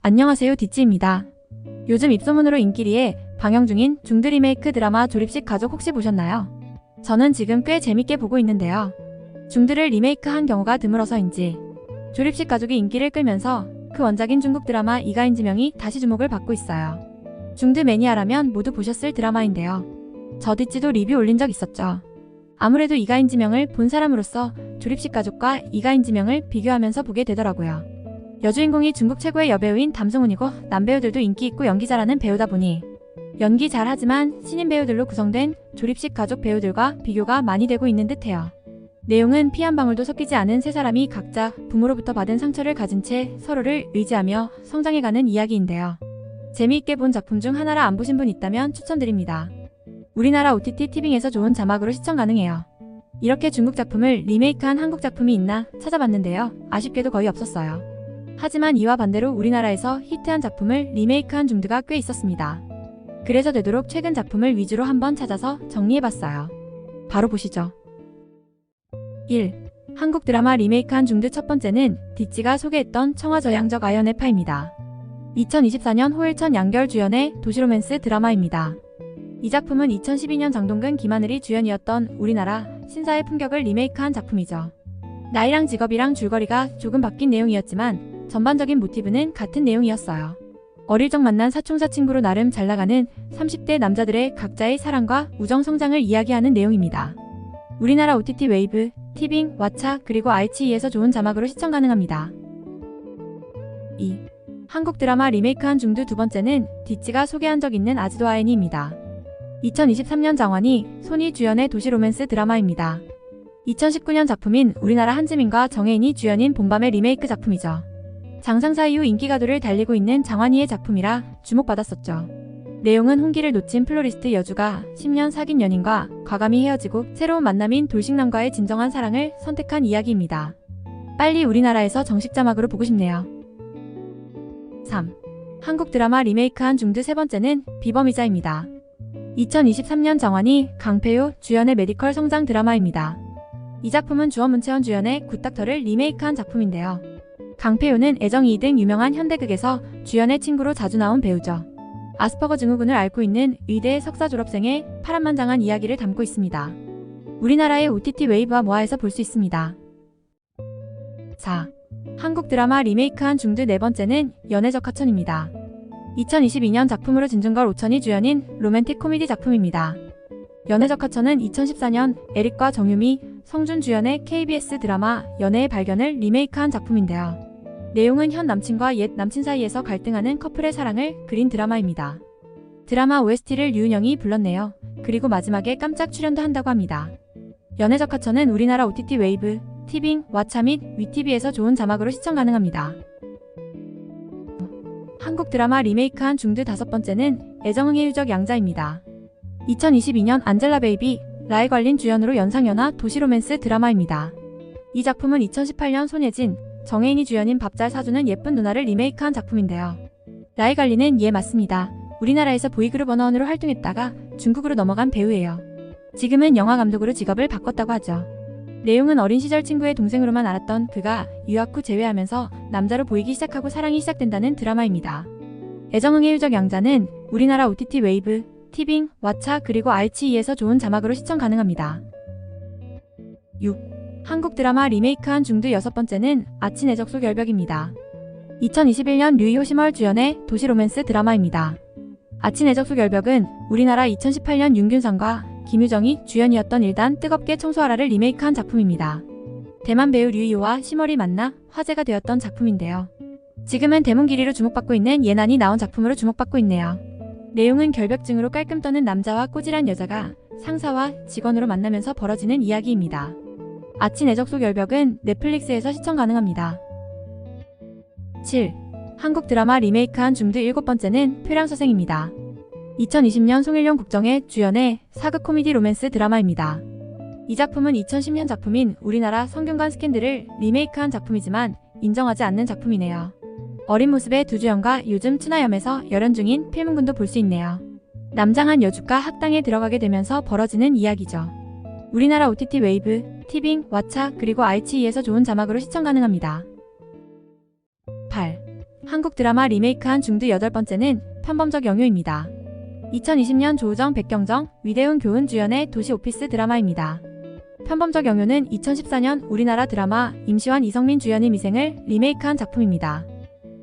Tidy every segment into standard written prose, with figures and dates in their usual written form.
안녕하세요, 디찌입니다. 요즘 입소문으로 인기리에 방영 중인 중드 리메이크 드라마 조립식 가족 혹시 보셨나요? 저는 지금 꽤 재밌게 보고 있는데요. 중드를 리메이크한 경우가 드물어서인지 조립식 가족이 인기를 끌면서 그 원작인 중국 드라마 이가인지명이 다시 주목을 받고 있어요. 중드 매니아라면 모두 보셨을 드라마인데요. 저 디찌도 리뷰 올린 적 있었죠. 아무래도 이가인지명을 본 사람으로서 조립식 가족과 이가인지명을 비교하면서 보게 되더라고요. 여주인공이 중국 최고의 여배우인 담승훈이고 남배우들도 인기 있고 연기 잘하는 배우다 보니 연기 잘하지만 신인 배우들로 구성된 조립식 가족 배우들과 비교가 많이 되고 있는 듯해요. 내용은 피 한 방울도 섞이지 않은 세 사람이 각자 부모로부터 받은 상처를 가진 채 서로를 의지하며 성장해가는 이야기인데요. 재미있게 본 작품 중 하나라 안 보신 분 있다면 추천드립니다. 우리나라 OTT 티빙에서 좋은 자막으로 시청 가능해요. 이렇게 중국 작품을 리메이크한 한국 작품이 있나 찾아봤는데요. 아쉽게도 거의 없었어요. 하지만 이와 반대로 우리나라에서 히트한 작품을 리메이크한 중드가 꽤 있었습니다. 그래서 되도록 최근 작품을 위주로 한번 찾아서 정리해봤어요. 바로 보시죠. 1. 한국 드라마 리메이크한 중드 첫 번째는 디찌가 소개했던 청화저양적 아연의파입니다. 2024년 호일천 양결 주연의 도시로맨스 드라마입니다. 이 작품은 2012년 장동근 김하늘이 주연이었던 우리나라 신사의 품격을 리메이크한 작품이죠. 나이랑 직업이랑 줄거리가 조금 바뀐 내용이었지만 전반적인 모티브는 같은 내용이었어요. 어릴 적 만난 사촌사 친구로 나름 잘나가는 30대 남자들의 각자의 사랑과 우정 성장을 이야기하는 내용입니다. 우리나라 OTT 웨이브, 티빙, 왓챠 그리고 아이치이에서 좋은 자막으로 시청 가능합니다. 2. 한국 드라마 리메이크한 중드 두 번째는 디찌가 소개한 적 있는 아즈도 아이니입니다. 2023년 장원이 소니 주연의 도시 로맨스 드라마입니다. 2019년 작품인 우리나라 한지민과 정혜인이 주연인 봄밤의 리메이크 작품이죠. 장상사 이후 인기가도를 달리고 있는 장환희의 작품이라 주목받았었죠. 내용은 홍기를 놓친 플로리스트 여주가 10년 사귄 연인과 과감히 헤어지고 새로운 만남인 돌싱남과의 진정한 사랑을 선택한 이야기입니다. 빨리 우리나라에서 정식 자막으로 보고 싶네요. 3. 한국 드라마 리메이크한 중드 세 번째는 비범이자입니다. 2023년 정환희, 강패우 주연의 메디컬 성장 드라마입니다. 이 작품은 주원문채원 주연의 굿닥터를 리메이크한 작품인데요. 강패우는 애정이 등 유명한 현대극에서 주연의 친구로 자주 나온 배우죠. 아스퍼거 증후군을 앓고 있는 의대 석사 졸업생의 파란만장한 이야기를 담고 있습니다. 우리나라의 OTT 웨이브와 모아에서 볼 수 있습니다. 4. 한국 드라마 리메이크한 중드 네 번째는 연애적 하천입니다. 2022년 작품으로 진중걸 오천이 주연인 로맨틱 코미디 작품입니다. 연애적 하천은 2014년 에릭과 정유미, 성준 주연의 KBS 드라마 연애의 발견을 리메이크한 작품인데요. 내용은 현 남친과 옛 남친 사이에서 갈등하는 커플의 사랑을 그린 드라마입니다. 드라마 OST를 류은영이 불렀네요. 그리고 마지막에 깜짝 출연도 한다고 합니다. 연애적 하천은 우리나라 OTT 웨이브, 티빙, 왓챠 및 위티비에서 좋은 자막으로 시청 가능합니다. 한국 드라마 리메이크한 중드 다섯 번째는 애정응애 유적 양자입니다. 2022년 안젤라 베이비, 라에 걸린 주연으로 연상연하 도시로맨스 드라마입니다. 이 작품은 2018년 손예진, 정혜인이 주연인 밥 잘 사주는 예쁜 누나를 리메이크한 작품인데요. 라에 갈리는 예 맞습니다. 우리나라에서 보이그룹 언어원으로 활동했다가 중국으로 넘어간 배우예요. 지금은 영화 감독으로 직업을 바꿨다고 하죠. 내용은 어린 시절 친구의 동생으로만 알았던 그가 유학 후 재회하면서 남자로 보이기 시작하고 사랑이 시작된다는 드라마입니다. 애정응애 유적 양자는 우리나라 OTT 웨이브, 티빙, 왓챠 그리고 아이치이에서 좋은 자막으로 시청 가능합니다. 6. 한국 드라마 리메이크한 중드 여섯 번째는 아친 애적소 결벽입니다. 2021년 류이호 심얼 주연의 도시 로맨스 드라마입니다. 아친 애적소 결벽은 우리나라 2018년 윤균상과 김유정이 주연이었던 일단 뜨겁게 청소하라를 리메이크한 작품입니다. 대만 배우 류이호와 심얼이 만나 화제가 되었던 작품인데요. 지금은 대문 길이로 주목받고 있는 예난이 나온 작품으로 주목받고 있네요. 내용은 결벽증으로 깔끔 떠는 남자와 꼬질한 여자가 상사와 직원으로 만나면서 벌어지는 이야기입니다. 아친 애적소 결벽은 넷플릭스에서 시청 가능합니다. 7. 한국 드라마 리메이크한 중드 일곱 번째는 표량서생입니다. 2020년 송일용 국정의 주연의 사극 코미디 로맨스 드라마입니다. 이 작품은 2010년 작품인 우리나라 성균관 스캔들을 리메이크한 작품이지만 인정하지 않는 작품이네요. 어린 모습의 두 주연과 요즘 추나염에서 열연 중인 필문군도 볼 수 있네요. 남장한 여주가 학당에 들어가게 되면서 벌어지는 이야기죠. 우리나라 OTT 웨이브, 티빙, 왓챠 그리고 아이치이에서 좋은 자막으로 시청 가능합니다. 8. 한국 드라마 리메이크한 중드 8번째는 편범적 영유입니다. 2020년 조우정, 백경정, 위대훈, 교훈 주연의 도시 오피스 드라마입니다. 편범적 영유는 2014년 우리나라 드라마 임시완, 이성민 주연의 미생을 리메이크한 작품입니다.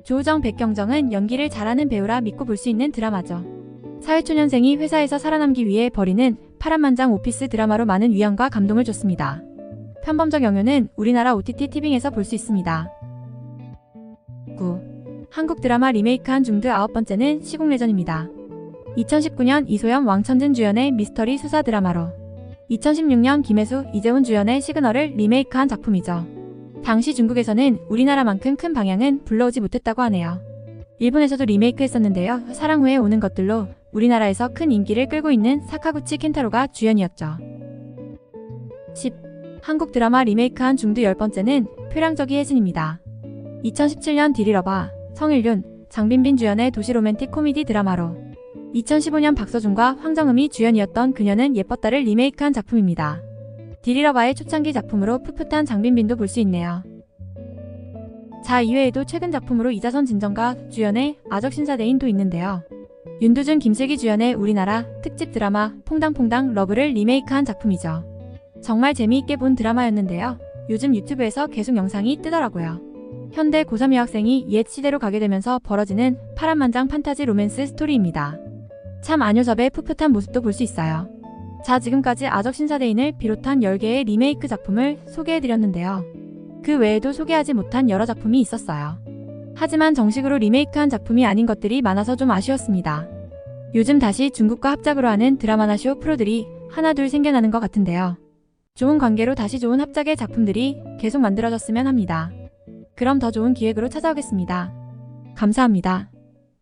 조우정, 백경정은 연기를 잘하는 배우라 믿고 볼 수 있는 드라마죠. 사회초년생이 회사에서 살아남기 위해 벌이는 파란만장 오피스 드라마로 많은 위안과 감동을 줬습니다. 편범적 영유는 우리나라 OTT 티빙에서 볼 수 있습니다. 9. 한국 드라마 리메이크한 중드 9번째는 시국레전입니다. 2019년 이소연, 왕천진 주연의 미스터리 수사 드라마로 2016년 김혜수, 이재훈 주연의 시그널을 리메이크한 작품이죠. 당시 중국에서는 우리나라만큼 큰 방향은 불러오지 못했다고 하네요. 일본에서도 리메이크했었는데요. 사랑 후에 오는 것들로 우리나라에서 큰 인기를 끌고 있는 사카구치 켄타로가 주연이었죠. 10. 한국 드라마 리메이크한 중드 10번째는 표량적이 혜진입니다. 2017년 디리러바, 성일륜, 장빈빈 주연의 도시 로맨틱 코미디 드라마로 2015년 박서준과 황정음이 주연이었던 그녀는 예뻤다를 리메이크한 작품입니다. 디리러바의 초창기 작품으로 풋풋한 장빈빈도 볼 수 있네요. 자, 이외에도 최근 작품으로 이자선, 진정가 주연의 아적신사대인도 있는데요. 윤두준, 김슬기 주연의 우리나라 특집 드라마 퐁당퐁당 러브를 리메이크한 작품이죠. 정말 재미있게 본 드라마였는데요. 요즘 유튜브에서 계속 영상이 뜨더라고요. 현대 고3 여학생이 옛 시대로 가게 되면서 벌어지는 파란만장 판타지 로맨스 스토리입니다. 참 안효섭의 풋풋한 모습도 볼 수 있어요. 자, 지금까지 아적신사대인을 비롯한 10개의 리메이크 작품을 소개해드렸는데요. 그 외에도 소개하지 못한 여러 작품이 있었어요. 하지만 정식으로 리메이크한 작품이 아닌 것들이 많아서 좀 아쉬웠습니다. 요즘 다시 중국과 합작으로 하는 드라마나 쇼 프로들이 하나둘 생겨나는 것 같은데요. 좋은 관계로 다시 좋은 합작의 작품들이 계속 만들어졌으면 합니다. 그럼 더 좋은 기획으로 찾아오겠습니다. 감사합니다.